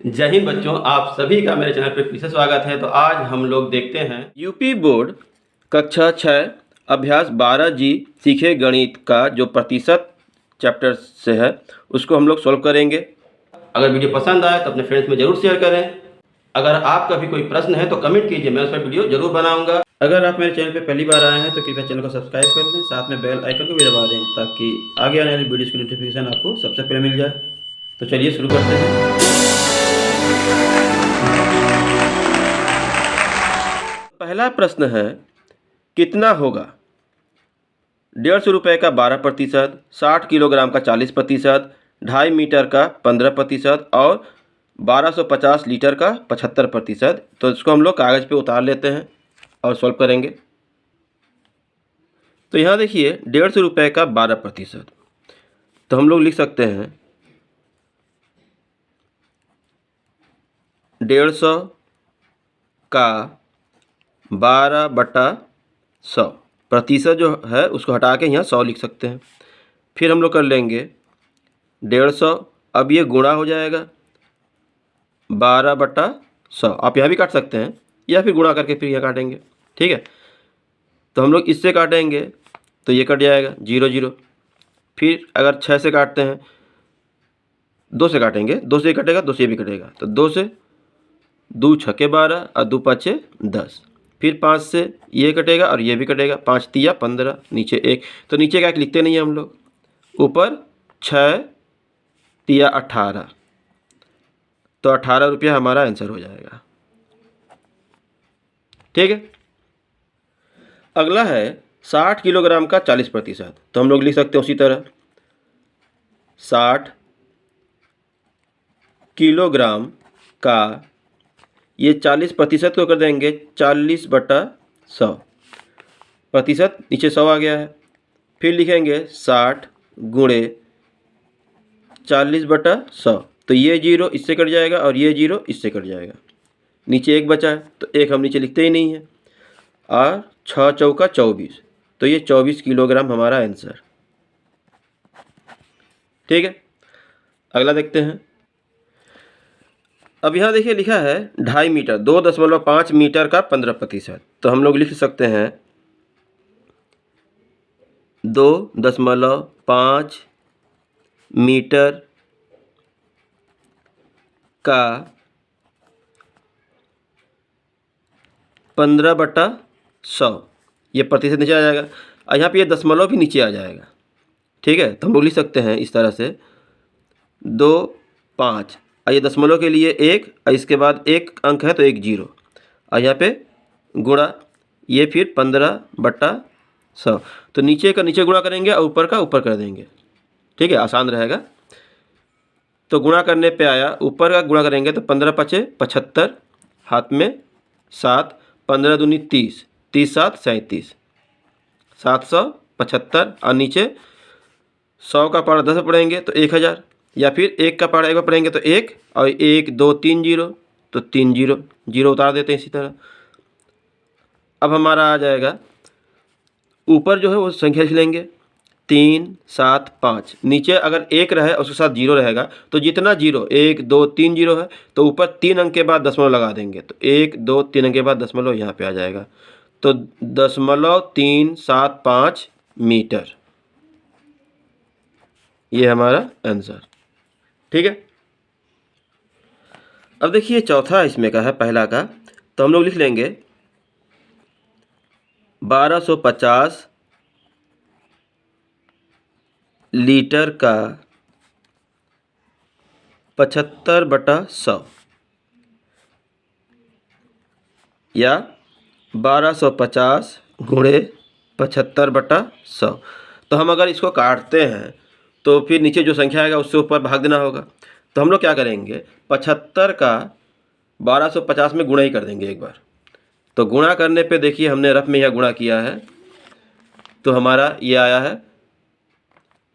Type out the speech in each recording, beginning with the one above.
जय हिंद बच्चों, आप सभी का मेरे चैनल पर फिर से स्वागत है। तो आज हम लोग देखते हैं यूपी बोर्ड कक्षा 6 अभ्यास 12G सीखे गणित का जो प्रतिशत चैप्टर से है उसको हम लोग सॉल्व करेंगे। अगर वीडियो पसंद आए तो अपने फ्रेंड्स में ज़रूर शेयर करें। अगर आपका भी कोई प्रश्न है तो कमेंट कीजिए, मैं उस पर वीडियो जरूर बनाऊंगा। अगर आप मेरे चैनल पर पहली बार आए हैं तो कृपया चैनल को सब्सक्राइब कर लें, साथ में बेल आइकन को भी दबा दें ताकि आगे आने वाली वीडियोज़ की नोटिफिकेशन आपको सबसे पहले मिल जाए। तो चलिए शुरू करते हैं। पहला प्रश्न है, कितना होगा 150 रुपये का 12%, 60 किलोग्राम का 40%, 2.5 मीटर का 15% और 1250 लीटर का 75%। तो इसको हम लोग कागज़ पे उतार लेते हैं और सॉल्व करेंगे। तो यहाँ देखिए 150 रुपये का 12%, तो हम लोग लिख सकते हैं 150 का 12/100, प्रतिशत जो है उसको हटा के यहाँ 100 लिख सकते हैं। फिर हम लोग कर लेंगे 150, अब ये गुणा हो जाएगा 12/100। आप यहाँ भी काट सकते हैं या फिर गुणा करके फिर यहाँ काटेंगे, ठीक है। तो हम लोग इससे काटेंगे तो ये कट जाएगा 0 0। फिर अगर 6 से काटते हैं, 2 से काटेंगे, 2 से कटेगा, 2 से भी कटेगा, तो 2 से 2 छके 12 और 2 5 10। फिर 5 से ये कटेगा और ये भी कटेगा, 5 तिया 15, नीचे 1, तो नीचे का एक लिखते नहीं है हम लोग, ऊपर 6 तिया 18, तो 18 रुपया हमारा आंसर हो जाएगा, ठीक है। अगला है 60 किलोग्राम का 40%, तो हम लोग लिख सकते हैं उसी तरह 60 किलोग्राम का ये 40% को कर देंगे 40/100, प्रतिशत नीचे 100 आ गया है। फिर लिखेंगे 60 गुणे 40/100, तो ये 0 इससे कट जाएगा और ये 0 इससे कट जाएगा, नीचे 1 बचा है, तो 1 हम नीचे लिखते ही नहीं है। और 6 चौका 24, तो ये 24 किलोग्राम हमारा आंसर, ठीक है। अगला देखते हैं। अब यहाँ देखिए लिखा है 2.5 मीटर, 2.5 मीटर का 15%, तो हम लोग लिख सकते हैं 2.5 मीटर का 15/100, ये प्रतिशत नीचे आ जाएगा और यहाँ पे ये दशमलव भी नीचे आ जाएगा, ठीक है। तो हम लोग लिख सकते हैं इस तरह से 2 5, और ये दशमलव के लिए 1, और इसके बाद 1 अंक है तो 1 0, और यहाँ पे गुणा, ये फिर 15/100, तो नीचे का नीचे गुणा करेंगे और ऊपर का ऊपर कर देंगे, ठीक है, आसान रहेगा। तो गुणा करने पे आया, ऊपर का गुणा करेंगे तो 15 5 75, हाथ में 7, 15 दूनी 30, 30 7 37, 775, और नीचे 100 का पहाड़ा 10 पढ़ेंगे तो 1000, या फिर 1 का पहाड़ा 1 बार पढ़ेंगे तो 1, और 1 2 3 0, तो 3 0 0 उतार देते हैं इसी तरह। अब हमारा आ जाएगा, ऊपर जो है वो संख्या लिख लेंगे 3 7 5, नीचे अगर 1 रहे उसके साथ 0 रहेगा, तो जितना 0 1 2 3 0 है तो ऊपर 3 अंक के बाद दशमलव लगा देंगे, तो 1 2 3 अंक के बाद दशमलव यहाँ पे आ जाएगा, तो 0.375 मीटर, ये हमारा आंसर, ठीक है। अब देखिए चौथा इसमें का है पहला का, तो हम लोग लिख लेंगे 1250 लीटर का 75/100, या 1250 गुणे 75/100। तो हम अगर इसको काटते हैं तो फिर नीचे जो संख्या आएगा उससे ऊपर भाग देना होगा। तो हम लोग क्या करेंगे, 75 का 1250 में गुणा ही कर देंगे एक बार। तो गुणा करने पे देखिए हमने रफ में यह गुणा किया है, तो हमारा ये आया है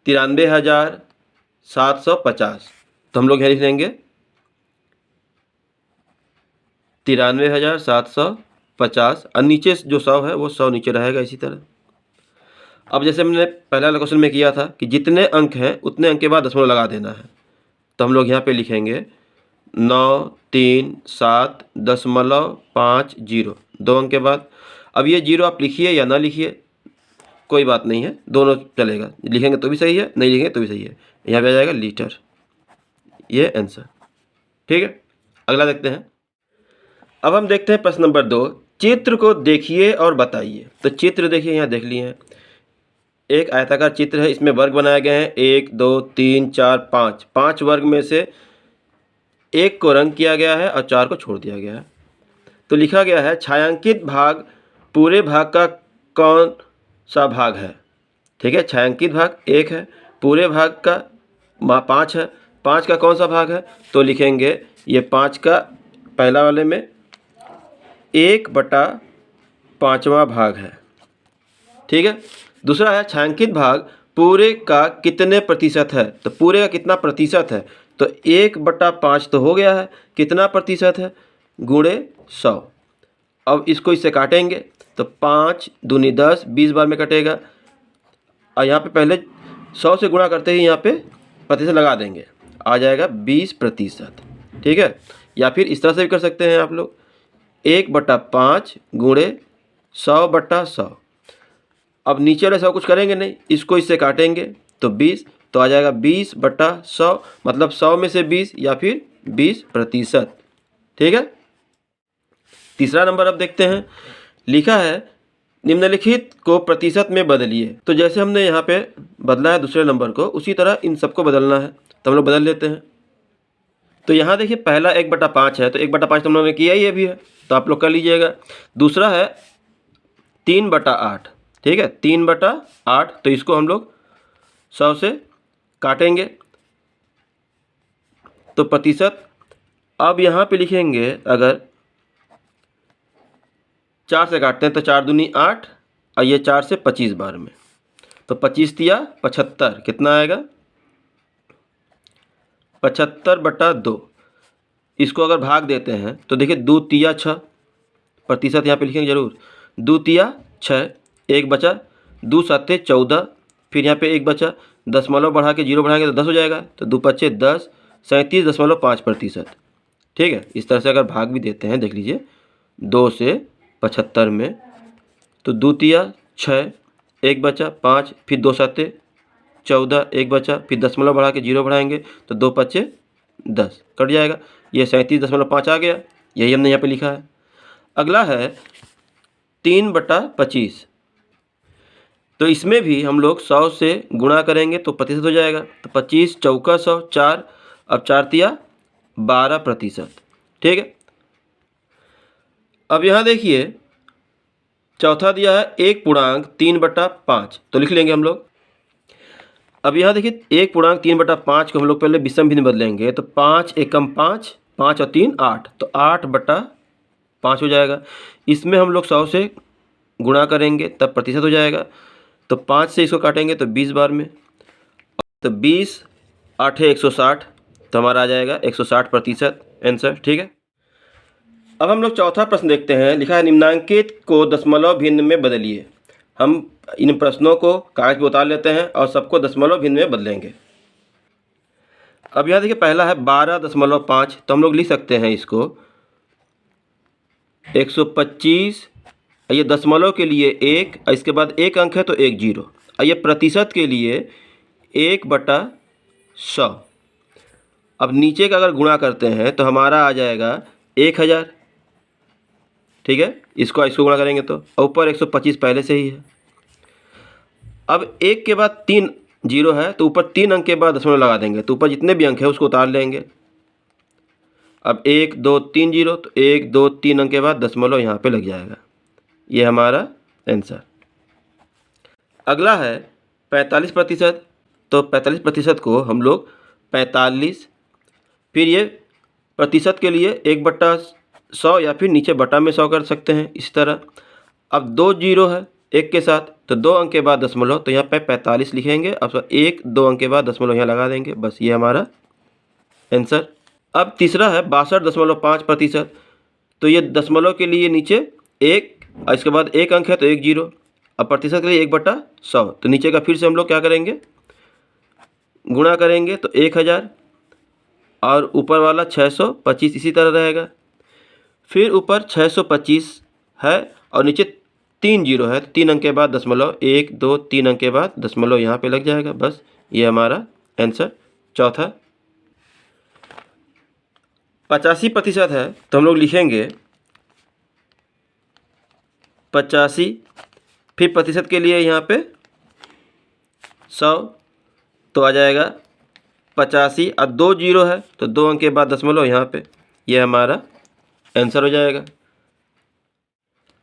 93,750। तो हम लोग यहाँ लिख लेंगे 93,750, और नीचे जो 100 है वो 100 नीचे रहेगा इसी तरह। अब जैसे हमने पहला क्वेश्चन में किया था कि जितने अंक हैं उतने अंक के बाद दशमलव लगा देना है, तो हम लोग यहाँ पे लिखेंगे 937.50 2 अंक के बाद। अब ये 0 आप लिखिए या ना लिखिए कोई बात नहीं है, दोनों चलेगा, लिखेंगे तो भी सही है, नहीं लिखेंगे तो भी सही है। यहाँ पे आ जाएगा लीटर, ये आंसर। ठीक है, अगला देखते हैं। अब हम देखते हैं प्रश्न नंबर 2, चित्र को देखिए और बताइए। तो चित्र देखिए, यहाँ देख लिए हैं, एक आयताकार चित्र है, इसमें वर्ग बनाए गए हैं 1 2 3 4 5। 5 वर्ग में से 1 को रंग किया गया है और 4 को छोड़ दिया गया है। तो लिखा गया है छायांकित भाग पूरे भाग का कौन सा भाग है। ठीक है, छायांकित भाग 1 है, पूरे भाग का 5 है, 5 का कौन सा भाग है। तो लिखेंगे ये 5 का पहला वाले में 1/5वां भाग है। ठीक है, दूसरा है छायांकित भाग पूरे का कितने प्रतिशत है। तो पूरे का कितना प्रतिशत है, तो 1/5 तो हो गया है, कितना प्रतिशत है, गुणे 100। अब इसको इससे काटेंगे तो 5 दूनी 10, 20 बार में कटेगा, और यहाँ पे पहले 100 से गुणा करते ही यहाँ पे प्रतिशत लगा देंगे, आ जाएगा 20%। ठीक है, या फिर इस तरह से भी कर सकते हैं आप लोग, 1/5 गुणे 100/100। अब नीचे वाले 100 कुछ करेंगे नहीं, इसको इससे काटेंगे तो 20, तो आ जाएगा 20/100, मतलब 100 में से 20 या फिर 20%। ठीक है, तीसरा नंबर अब देखते हैं। लिखा है निम्नलिखित को प्रतिशत में बदलिए। तो जैसे हमने यहाँ पे बदला है दूसरे नंबर को, उसी तरह इन सबको बदलना है, तो हम लोग बदल लेते हैं। तो यहाँ देखिए पहला 1/5 है, तो 1/5 तो हम लोगों ने किया ही अभी है, तो आप लोग कर लीजिएगा। दूसरा है 3/8। ठीक है, 3/8, तो इसको हम लोग 100 से काटेंगे तो प्रतिशत। अब यहाँ पे लिखेंगे, अगर 4 से काटते हैं तो 4 दूनी 8, और ये 4 से 25 बार में, तो 25 तिया 75, कितना आएगा 75/2। इसको अगर भाग देते हैं तो देखिए 2 तिया 6, प्रतिशत यहाँ पे लिखेंगे जरूर, 2 तिया 6, 1 बचा, 2 7 14, फिर यहाँ पे 1 बचा, दशमलव बढ़ा के 0 बढ़ाएंगे तो 10 हो जाएगा, तो 2 5 10, 37.5%। ठीक है, इस तरह से अगर भाग भी देते हैं, देख लीजिए 2 से 75 में, तो 2 तिया 6, 1 बचा 5, फिर 2 7 14, 1 बचा, फिर दशमलव बढ़ा के 0 बढ़ाएंगे तो 2 5 10, कट जाएगा, ये 37.5 आ गया, यही हमने यहाँ पे लिखा है। अगला है 3/25। तो इसमें भी हम लोग 100 से गुणा करेंगे तो प्रतिशत हो जाएगा, तो 25 चौका 100, 4, अब 4 तिया 12%। ठीक है, अब यहाँ देखिए चौथा दिया है 1/3/5, तो लिख लेंगे हम लोग। अब यहाँ देखिए 1/3/5 को हम लोग पहले विषम भिन्न बदलेंगे, तो 5 एकम 5, 5 और 3 8, तो 8/5 हो जाएगा। इसमें हम लोग 100 से गुणा करेंगे तब प्रतिशत हो जाएगा, तो 5 से इसको काटेंगे तो 20 बार में, तो 20 8 160, तो हमारा आ जाएगा 160% आंसर। ठीक है, अब हम लोग चौथा प्रश्न देखते हैं। लिखा है निम्नांकित को दशमलव भिन्न में बदलिए। हम इन प्रश्नों को कागज पर उतार लेते हैं और सबको दशमलव भिन्न में बदलेंगे। अब यहाँ देखिए पहला है 12.5, तो हम लोग लिख सकते हैं इसको 125, ये दशमलव के लिए 1, इसके बाद 1 अंक है तो 1 0, और ये प्रतिशत के लिए 1/100। अब नीचे का अगर गुणा करते हैं तो हमारा आ जाएगा 1000। ठीक है, इसको गुणा करेंगे तो, ऊपर 125 पहले से ही है। अब 1 के बाद 3 0 है, तो ऊपर 3 अंक के बाद दशमलव लगा देंगे, तो ऊपर जितने भी अंक है उसको उतार लेंगे। अब 1 2 3 0, तो 1 2 3 अंक के बाद दशमलव यहाँ पे लग जाएगा, ये हमारा आंसर। अगला है 45%, तो 45% को हम लोग 45, फिर ये प्रतिशत के लिए 1/100 या फिर नीचे बटा में 100 कर सकते हैं इस तरह। अब 2 0 है 1 के साथ, तो 2 अंक के बाद दशमलव, तो यहाँ पे 45 लिखेंगे, अब 1 2 अंक के बाद दशमलव यहाँ लगा देंगे, बस ये हमारा आंसर। अब तीसरा है 62.5%, तो ये दशमलव के लिए नीचे 1, और इसके बाद 1 अंक है तो 1 0, अब प्रतिशत के लिए 1/100, तो नीचे का फिर से हम लोग क्या करेंगे, गुणा करेंगे तो 1000, और ऊपर वाला 625 इसी तरह रहेगा। फिर ऊपर 625 है और नीचे 3 जीरो है, 3 अंक के बाद दशमलव, 1 2 3 अंक के बाद दशमलव यहाँ पे लग जाएगा। बस ये हमारा आंसर चौथा। 85% है तो हम लोग लिखेंगे 85, फिर प्रतिशत के लिए यहाँ पे 100 तो आ जाएगा 85 और 2 जीरो है तो 2 अंक के बाद दशमलव यहाँ पे, ये हमारा आंसर हो जाएगा।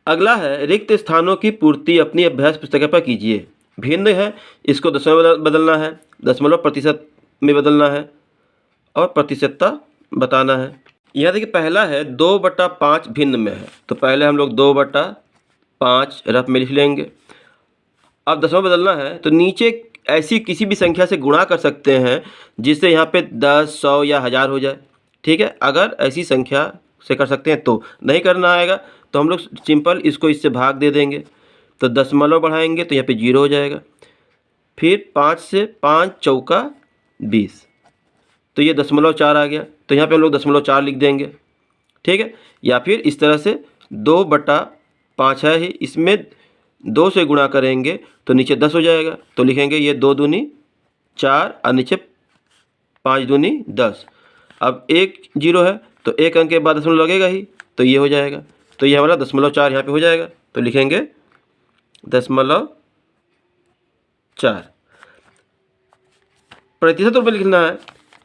अगला है रिक्त स्थानों की पूर्ति अपनी अभ्यास पुस्तिका पर कीजिए। भिन्न है, इसको दशमलव बदलना है, दशमलव प्रतिशत में बदलना है और प्रतिशतता बताना है। यहाँ देखिए पहला है 2/5 भिन्न में है तो पहले हम लोग 2/5 रफ में लिख लेंगे। अब दशमलव बदलना है तो नीचे ऐसी किसी भी संख्या से गुणा कर सकते हैं जिससे यहाँ पे 10, 100 या 1000 हो जाए। ठीक है, अगर ऐसी संख्या से कर सकते हैं तो नहीं करना आएगा तो हम लोग सिंपल इसको इससे भाग दे देंगे तो दशमलव बढ़ाएंगे तो यहाँ पे 0 हो जाएगा। फिर 5 से 5 चौका 20 तो ये 0.4 आ गया तो यहाँ पे हम लोग 0.4 लिख देंगे। ठीक है, या फिर इस तरह से 2/5 है ही, इसमें 2 से गुणा करेंगे तो नीचे 10 हो जाएगा तो लिखेंगे ये 2 दूनी 4 और नीचे 5 दूनी 10। अब 1 जीरो है तो 1 अंक के बाद दशमलव लगेगा ही तो ये हो जाएगा, तो ये हमारा 0.4 यहाँ पे हो जाएगा तो लिखेंगे 0.4। प्रतिशत रूप में लिखना है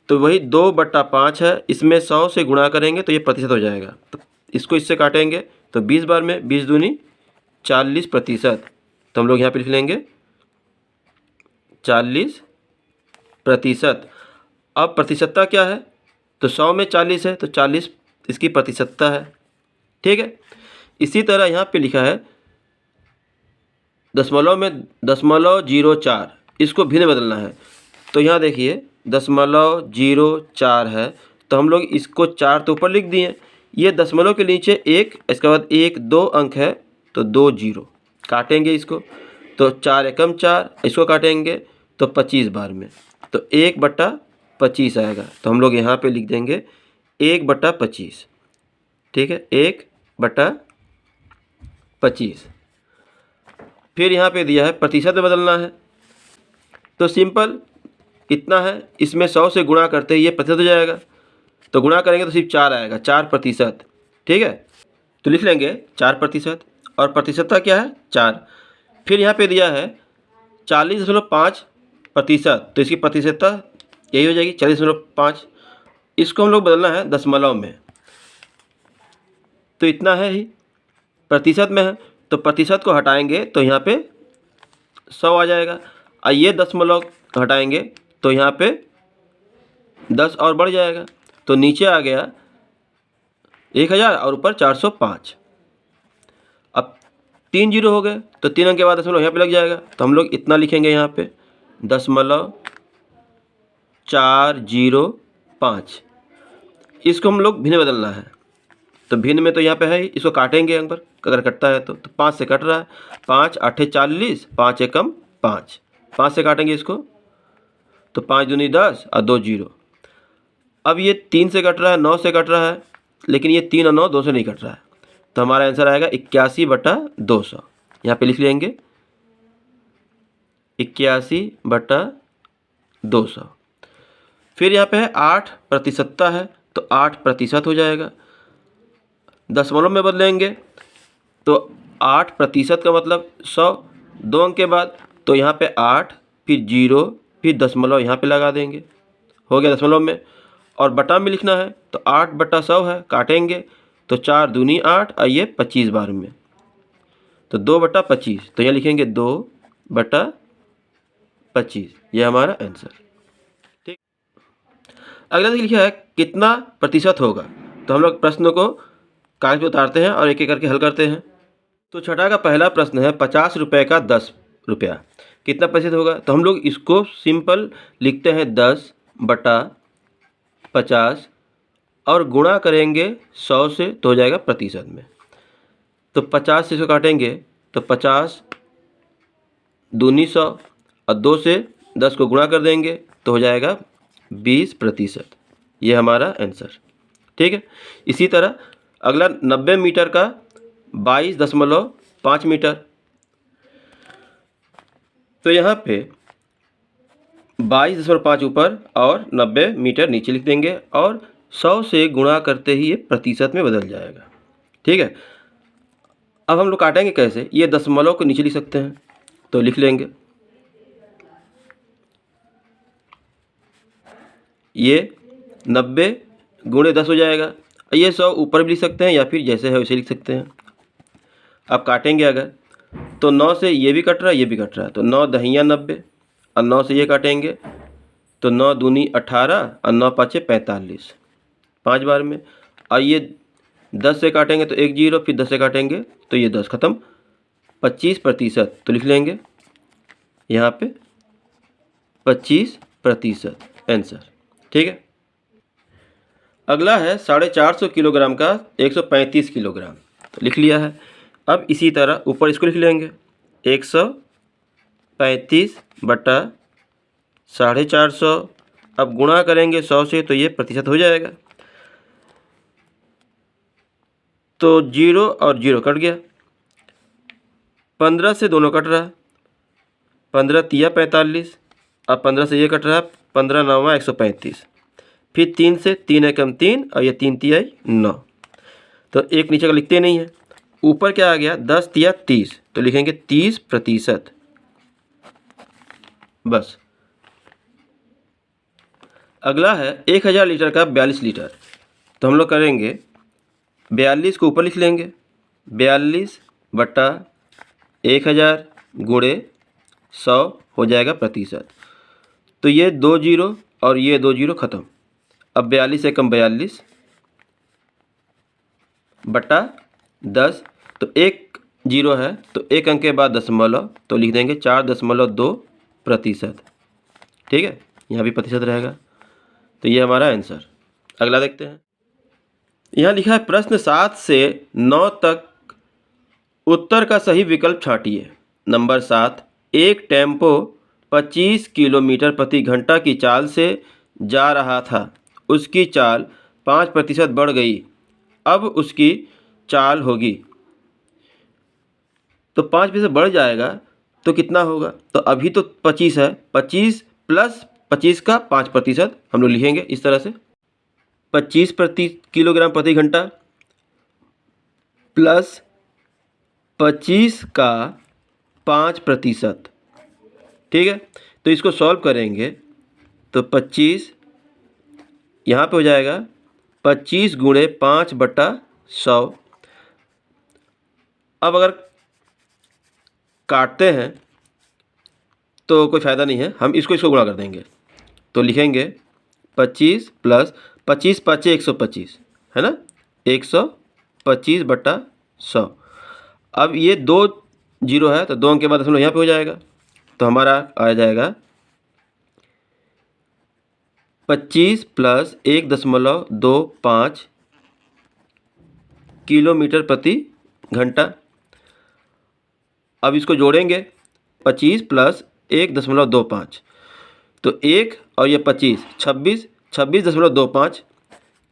तो वही 2/5 है, इसमें 100 से गुणा करेंगे तो ये प्रतिशत हो जाएगा। तो इसको इससे काटेंगे तो 20 बार में 20 दूनी 40% तो हम लोग यहाँ पे लिख लेंगे 40%। अब प्रतिशतता क्या है तो 100 में 40 है तो 40 इसकी प्रतिशतता है। ठीक है, इसी तरह यहाँ पे लिखा है दशमलव में 0.04, इसको भिन्न बदलना है तो यहाँ देखिए 0.04 है तो हम लोग इसको 4 तो ऊपर लिख दिए, ये दशमलव के नीचे 1, इसके बाद 1 2 अंक है तो 2 जीरो, काटेंगे इसको तो 4 एकम 4, इसको काटेंगे तो 25 बार में तो 1/25 आएगा तो हम लोग यहाँ पे लिख देंगे 1/25। ठीक है, 1/25। फिर यहाँ पे दिया है प्रतिशत में बदलना है तो सिंपल इतना है, इसमें 100 से गुणा करते ही ये प्रतिशत हो जाएगा तो गुणा करेंगे तो सिर्फ 4 आएगा, 4%। ठीक है, तो लिख लेंगे 4% और प्रतिशतता क्या है 4। फिर यहाँ पे दिया है 40.5% तो इसकी प्रतिशतता यही हो जाएगी 40.5। इसको हम लोग बदलना है दशमलव में तो इतना है ही, प्रतिशत में है तो प्रतिशत को हटाएंगे तो यहाँ पे 100 आ जाएगा और ये दशमलव हटाएंगे तो यहाँ पे 10 और बढ़ जाएगा तो नीचे आ गया 1000 और ऊपर 405। अब 3 जीरो हो गए तो 3 अंक के बाद दशमलव यहाँ पे लग जाएगा तो हम लोग इतना लिखेंगे यहाँ पे 0.405। इसको हम लोग भिन्न बदलना है तो भिन्न में तो यहाँ पे है ही, इसको काटेंगे अंक पर, अगर कटता है तो 5 से कट रहा है, 5 8 40, 5 एकम 5, 5 से काटेंगे इसको तो 5 दूनी 10 और 2 जीरो। अब ये 3 से कट रहा है, 9 से कट रहा है, लेकिन ये 3 और 9 2 से नहीं कट रहा है तो हमारा आंसर आएगा 81/200। यहाँ पे लिख लेंगे 81/200। फिर यहाँ पे है 8% है तो 8% हो जाएगा, दशमलव में बदलेंगे तो 8% का मतलब 100, 2 अंक के बाद तो यहाँ पे 8 फिर 0 फिर दशमलव यहाँ पे लगा देंगे, हो गया दशमलव में। और बटा में लिखना है तो 8/100 है, काटेंगे तो 4 दूनी 8 और ये 25 बार में तो 2/25 तो यहाँ लिखेंगे 2/25, ये हमारा आंसर। ठीक, अगला देखिए लिखा है कितना प्रतिशत होगा तो हम लोग प्रश्न को कागज पर उतारते हैं और एक एक करके हल करते हैं। तो छठा का पहला प्रश्न है 50 रुपये का 10 रुपया कितना प्रतिशत होगा तो हम लोग इसको सिंपल लिखते हैं 10/50 और गुणा करेंगे 100 से तो हो जाएगा प्रतिशत में तो 50 से इसको काटेंगे तो 50 दूनी 100 और 2 से 10 को गुणा कर देंगे तो हो जाएगा 20%। ये हमारा आंसर। ठीक है। इसी तरह अगला 90 मीटर का 22.5 मीटर। तो यहाँ पे 22.5 ऊपर और 90 मीटर नीचे लिख देंगे और 100 से गुणा करते ही ये प्रतिशत में बदल जाएगा। ठीक है। अब हम लोग काटेंगे कैसे, ये दशमलव को नीचे लिख सकते हैं, तो लिख लेंगे ये 90 गुणे 10 हो जाएगा। ये 100 ऊपर भी लिख सकते हैं या फिर जैसे है वैसे लिख सकते हैं। अब काटेंगे अगर, तो 9 से ये भी कट रहा है, ये भी कट रहा है, तो 9 दहिया 90 और 9 से ये काटेंगे तो 9 दूनी 18 और 9 पाँचे 45, 5 बार में। और ये 10 से काटेंगे तो 1 0, फिर 10 से काटेंगे तो ये 10 ख़त्म। 25% तो लिख लेंगे यहाँ पे 25% आंसर। ठीक है। अगला है 450 किलोग्राम का 135 किलोग्राम, तो लिख लिया है। अब इसी तरह ऊपर इसको लिख लेंगे 135 बटा 450। अब गुणा करेंगे 100 से तो ये प्रतिशत हो जाएगा, तो 0 और 0 कट गया, 15 से दोनों कट रहा है, 15 तिया 45 अब 15 से ये कट रहा है, 15 9 135, फिर 3 से 3 एकम 3 और ये 3 तिया 9, तो एक नीचे का लिखते नहीं है। ऊपर क्या आ गया 10 तिया 30, तो लिखेंगे 30%। बस। अगला है 1000 लीटर का 42 लीटर, तो हम लोग करेंगे 42 को ऊपर लिख लेंगे, 42 बटा 1000 गुणे 100 हो जाएगा प्रतिशत, तो ये 2 0 और ये 2 0 ख़त्म। अब 42 एकम 42 बटा 10, तो 1 0 है तो 1 अंक के बाद दशमलव, तो लिख देंगे 4.2%। ठीक है, यहाँ भी प्रतिशत रहेगा, तो ये हमारा आंसर। अगला देखते हैं। यहाँ लिखा है प्रश्न 7 से 9 तक उत्तर का सही विकल्प छांटिए। नंबर 7, एक टेम्पो 25 किलोमीटर प्रति घंटा की चाल से जा रहा था, उसकी चाल 5% बढ़ गई, अब उसकी चाल होगी। तो 5% बढ़ जाएगा तो कितना होगा, तो अभी तो 25 है, 25 प्लस 25 का 5% हम लोग लिखेंगे इस तरह से, 25 प्रति किलोग्राम प्रति घंटा प्लस 25 का 5%। ठीक है, तो इसको सॉल्व करेंगे तो 25 यहाँ पे हो जाएगा 25 गुणे 5/100। अब अगर काटते हैं तो कोई फ़ायदा नहीं है, हम इसको गुणा कर देंगे, तो लिखेंगे 25 प्लस 25 5 125 है ना, 125/100। अब ये 2 0 है तो 2 अंक के बाद दशमलव यहाँ पे हो जाएगा, तो हमारा आ जाएगा 25 प्लस 1.25 किलोमीटर प्रति घंटा। अब इसको जोड़ेंगे 25 प्लस 1.25, तो 1 और ये 25 26.25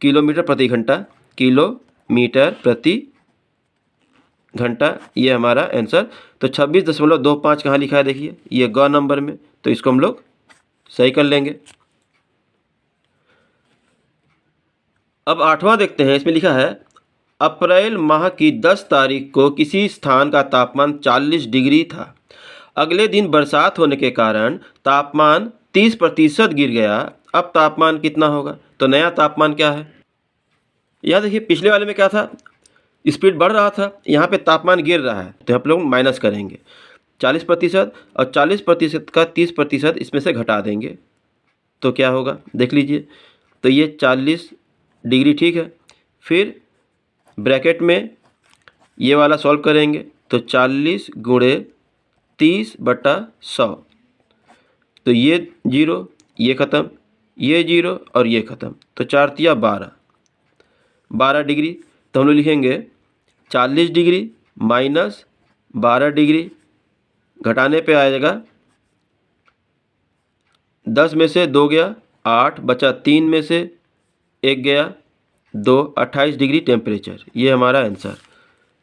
किलोमीटर प्रति घंटा, किलोमीटर प्रति घंटा, ये हमारा आंसर। तो 26.25 कहाँ लिखा है देखिए, ये ग नंबर में, तो इसको हम लोग सही कर लेंगे। अब 8वां देखते हैं। इसमें लिखा है अप्रैल माह की 10 तारीख को किसी स्थान का तापमान 40 डिग्री था, अगले दिन बरसात होने के कारण तापमान 30% गिर गया, अब तापमान कितना होगा। तो नया तापमान क्या है, यहाँ देखिए पिछले वाले में क्या था, स्पीड बढ़ रहा था, यहाँ पे तापमान गिर रहा है, तो आप लोग माइनस करेंगे 40% और 40% का 30% इसमें से घटा देंगे, तो क्या होगा देख लीजिए। तो ये 40 डिग्री ठीक है, फिर ब्रैकेट में ये वाला सॉल्व करेंगे तो 40 गुणे 30/100, तो ये 0 ये ख़त्म, ये 0 और ये ख़त्म, तो 4 तिया 12 डिग्री। तो हम लोग लिखेंगे 40 डिग्री माइनस 12 डिग्री, घटाने पे आएगा 10 में से 2 गया 8, बचा 3 में से एक गया 2, 28 डिग्री टेम्परेचर, ये हमारा आंसर।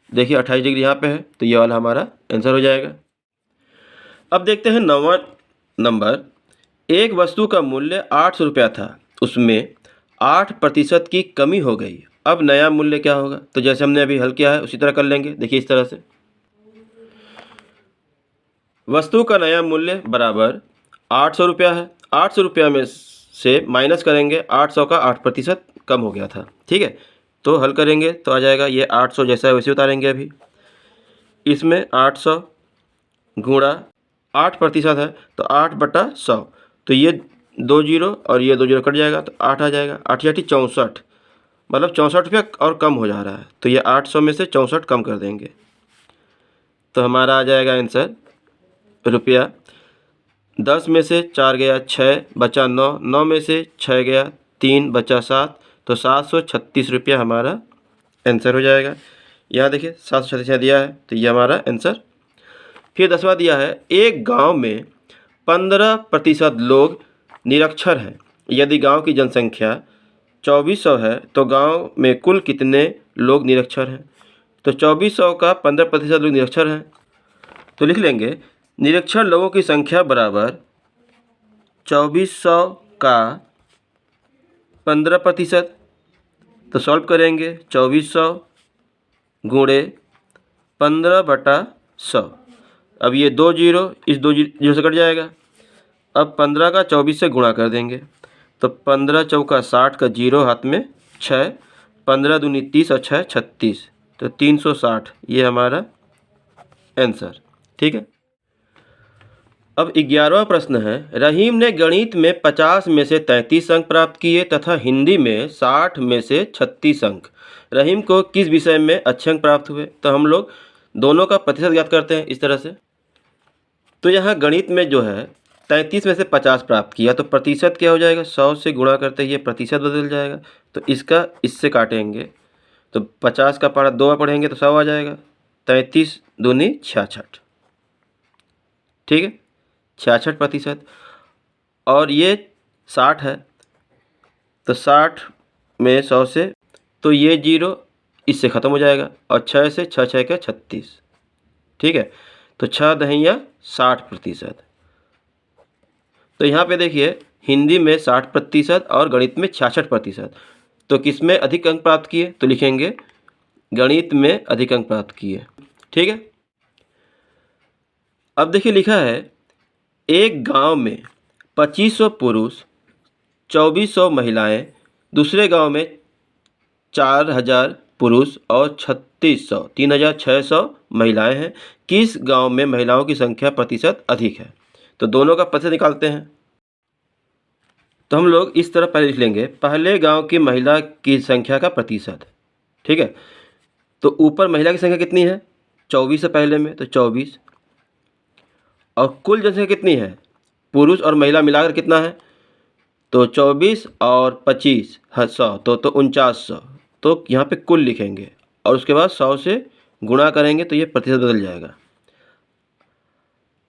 देखिए 28 डिग्री यहाँ पे है, तो ये वाला हमारा आंसर हो जाएगा। अब देखते हैं 9वां नंबर। एक वस्तु का मूल्य 800 रुपया था, उसमें 8% की कमी हो गई, अब नया मूल्य क्या होगा? तो जैसे हमने अभी हल किया है उसी तरह कर लेंगे। देखिए इस तरह से, वस्तु का नया मूल्य बराबर 800 रुपया है, 800 रुपया में से माइनस करेंगे 800 का 8% कम हो गया था। ठीक है, तो हल करेंगे तो आ जाएगा ये 800 जैसा है वैसे उतारेंगे। अभी इसमें 800 गुणा 8% है तो 8/100, तो ये 2 जीरो और ये 2 जीरो कट जाएगा तो 8 आ जाएगा। 8 8 64, मतलब 64 रुपया और कम हो जा रहा है, तो ये 800 में से 64 कम कर देंगे तो हमारा आ जाएगा आंसर रुपया। 10 में से 4 गया 6, बचा 9, 9 में से 6 गया 3, बचा 7, तो 736 रुपया हमारा आंसर हो जाएगा। यहाँ देखिए 736 दिया है, तो ये हमारा आंसर। फिर 10वां दिया है, एक गांव में 15% लोग निरक्षर हैं। यदि गांव की जनसंख्या 2400 है तो गांव में कुल कितने लोग निरक्षर हैं? तो 2400 का 15% लोग निरक्षर हैं, तो लिख लेंगे निरक्षर लोगों की संख्या बराबर 2400 का 15%। तो सॉल्व करेंगे 2400 गुणे 15/100। अब ये 2 जीरो इस 2 जीरो से कट जाएगा। अब 15 का 24 से गुणा कर देंगे, तो 15 चौका 60 का जीरो हाथ में 6, 15 दूनी 30 और 6 36, तो 360 ये हमारा आंसर। ठीक है। अब 11वां प्रश्न है, रहीम ने गणित में 50 में से 33 अंक प्राप्त किए तथा हिंदी में 60 में से 36 अंक। रहीम को किस विषय में अच्छे अंक प्राप्त हुए? तो हम लोग दोनों का प्रतिशत ज्ञात करते हैं इस तरह से। तो यहाँ गणित में जो है 33 में से 50 प्राप्त किया, तो प्रतिशत क्या हो जाएगा? 100 से गुणा करते ही ये प्रतिशत बदल जाएगा, तो इसका इससे काटेंगे, तो 50 का पारा 2 पढ़ेंगे तो 100 आ जाएगा। 33 दूनी 66, ठीक है, 66%। और ये 60 है, तो 60 में 100 से, तो ये जीरो इससे ख़त्म हो जाएगा, और 6 से 6 6 के 36, ठीक है, तो 6 दहिया 60%। तो यहाँ पे देखिए हिंदी में 60% और गणित में 66%, तो किस में अधिक अंक प्राप्त किए? तो लिखेंगे गणित में अधिक अंक प्राप्त किए। ठीक है। अब देखिए लिखा है, एक गांव में 2500 पुरुष 2400 महिलाएं, दूसरे गांव में 4000 पुरुष और 3600 महिलाएं हैं। किस गांव में महिलाओं की संख्या प्रतिशत अधिक है? तो दोनों का प्रतिशत निकालते हैं। तो हम लोग इस तरह पहले लिख लेंगे, पहले गांव की महिला की संख्या का प्रतिशत। ठीक है, तो ऊपर महिला की संख्या कितनी है? 24 से पहले में, तो 24, और कुल जनसंख्या कितनी है? पुरुष और महिला मिलाकर कितना है? तो 24 और 25 100, तो 4900, तो यहाँ पे कुल लिखेंगे और उसके बाद 100 से गुणा करेंगे तो ये प्रतिशत बदल जाएगा।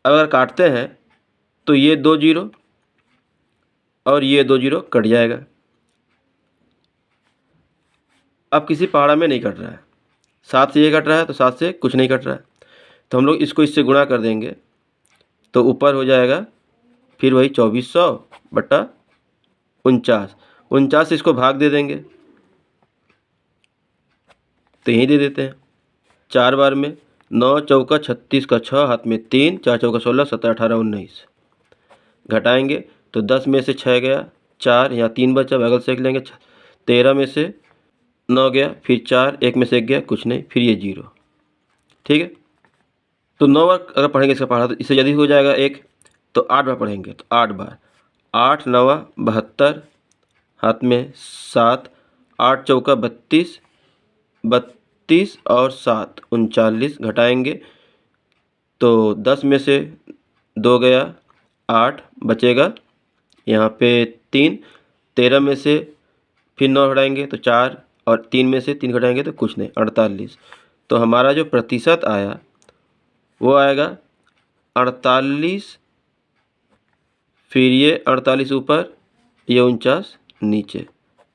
अगर काटते हैं तो ये 2 जीरो और ये 2 जीरो कट जाएगा। अब किसी पहाड़ा में नहीं कट रहा है, 7 से ये कट रहा है तो 7 से कुछ नहीं कट रहा है, तो हम लोग इसको इससे गुणा कर देंगे तो ऊपर हो जाएगा फिर वही 2400 बटा 49 से इसको भाग दे देंगे तो यहीं दे देते हैं 4 बार में, 9 चौका 36 का 6 हाथ में 3, 4 चौका 16, 17 18 19, घटाएंगे तो 10 में से 6 गया 4, यहाँ 3 बचा, बगल से एक लेंगे, 13 में से 9 गया, फिर 4, 1 में से 1 गया, कुछ नहीं, फिर ये 0। ठीक है, तो 9 बार अगर पढ़ेंगे इसका पढ़ा तो इससे यदि हो जाएगा 1, तो 8 बार पढ़ेंगे तो 8 बार, 8 9 72, हाथ में 7, 8 चौका 32, 32 और 7 39, घटाएंगे तो 10 में से 2 गया 8, बचेगा यहाँ पे 3, 13 में से फिर 9 घटाएंगे तो 4, और 3 में से 3 घटाएंगे तो कुछ नहीं, 48। तो हमारा जो प्रतिशत आया वो आएगा 48, फिर ये 48 ऊपर, ये 49 नीचे,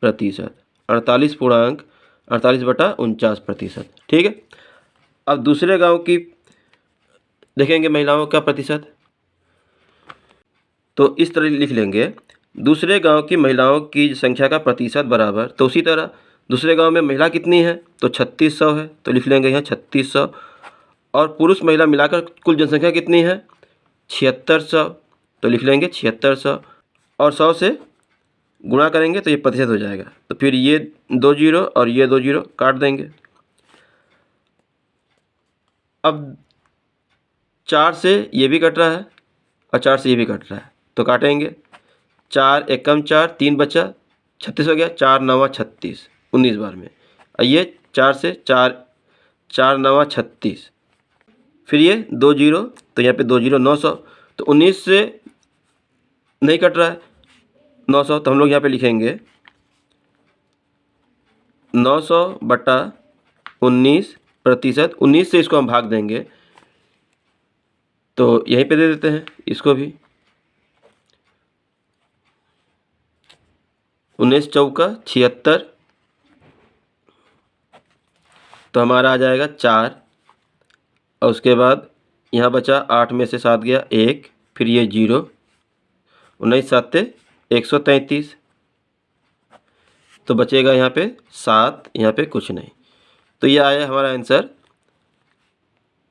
प्रतिशत, 48.48/49%। ठीक है। अब दूसरे गांव की देखेंगे महिलाओं का प्रतिशत, तो इस तरह लिख लेंगे, दूसरे गांव की महिलाओं की संख्या का प्रतिशत बराबर, तो उसी तरह दूसरे गांव में महिला कितनी है, तो 3600 है, तो लिख लेंगे यहाँ 3600। और पुरुष महिला मिलाकर कुल जनसंख्या कितनी है, 7600, तो लिख लेंगे 7600। और 100 से गुणा करेंगे तो ये प्रतिशत हो जाएगा, तो फिर ये 2 जीरो और ये 2 जीरो काट देंगे। अब 4 से ये भी कट रहा है और 4 से ये भी कट रहा है, तो काटेंगे। 4 एकम 4, 3 बचा, 36 हो गया, 4 9 36, 19 बार में। और ये 4 से 4, 4 9 36, फिर ये 2 जीरो, तो यहाँ पे 2 जीरो 900, तो 19 से नहीं कट रहा है 900, तो हम लोग यहाँ पे लिखेंगे 900/19%। 19 से इसको हम भाग देंगे, तो यहीं पे दे देते हैं इसको भी, 19 चौका 76, तो हमारा आ जाएगा 4। और उसके बाद यहाँ बचा 8 में से 7 गया 1, फिर ये 0, 19 7 133, तो बचेगा यहाँ पे 7, यहाँ पे कुछ नहीं। तो ये आया हमारा आंसर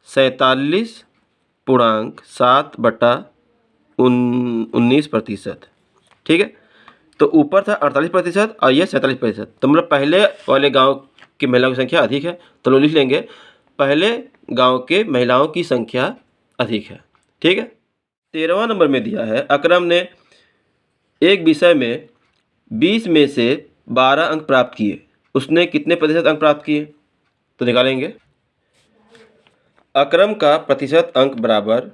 47.7/19%। ठीक है। तो ऊपर था 48% और ये 47%, तो मतलब पहले वाले गांव की महिलाओं की संख्या अधिक है, तो लोग लिख लेंगे पहले गांव के महिलाओं की संख्या अधिक है। ठीक है। 13वां नंबर में दिया है, अकरम ने एक विषय में 20 में से 12 अंक प्राप्त किए, उसने कितने प्रतिशत अंक प्राप्त किए, तो निकालेंगे। अकरम का प्रतिशत अंक बराबर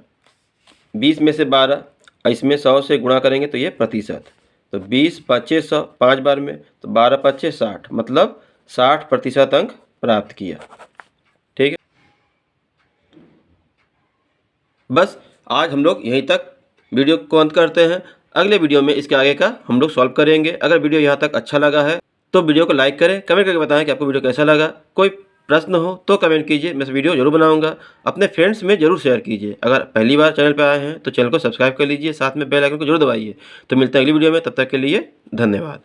20 में से 12, इसमें 100 से गुणा करेंगे तो ये प्रतिशत, तो 20 5 100 5 बार में, तो 12 5 60, मतलब 60% अंक प्राप्त किया। ठीक है। बस आज हम लोग यहीं तक वीडियो को अंत करते हैं। अगले वीडियो में इसके आगे का हम लोग सॉल्व करेंगे। अगर वीडियो यहाँ तक अच्छा लगा है तो वीडियो को लाइक करें, कमेंट करके बताएं कि आपको वीडियो कैसा लगा। कोई प्रश्न हो तो कमेंट कीजिए, मैं वीडियो जरूर बनाऊंगा। अपने फ्रेंड्स में जरूर शेयर कीजिए। अगर पहली बार चैनल पर आए हैं तो चैनल को सब्सक्राइब कर लीजिए, साथ में बेल आइकन को जरूर दबाइए। तो मिलते हैं अगली वीडियो में, तब तक के लिए धन्यवाद।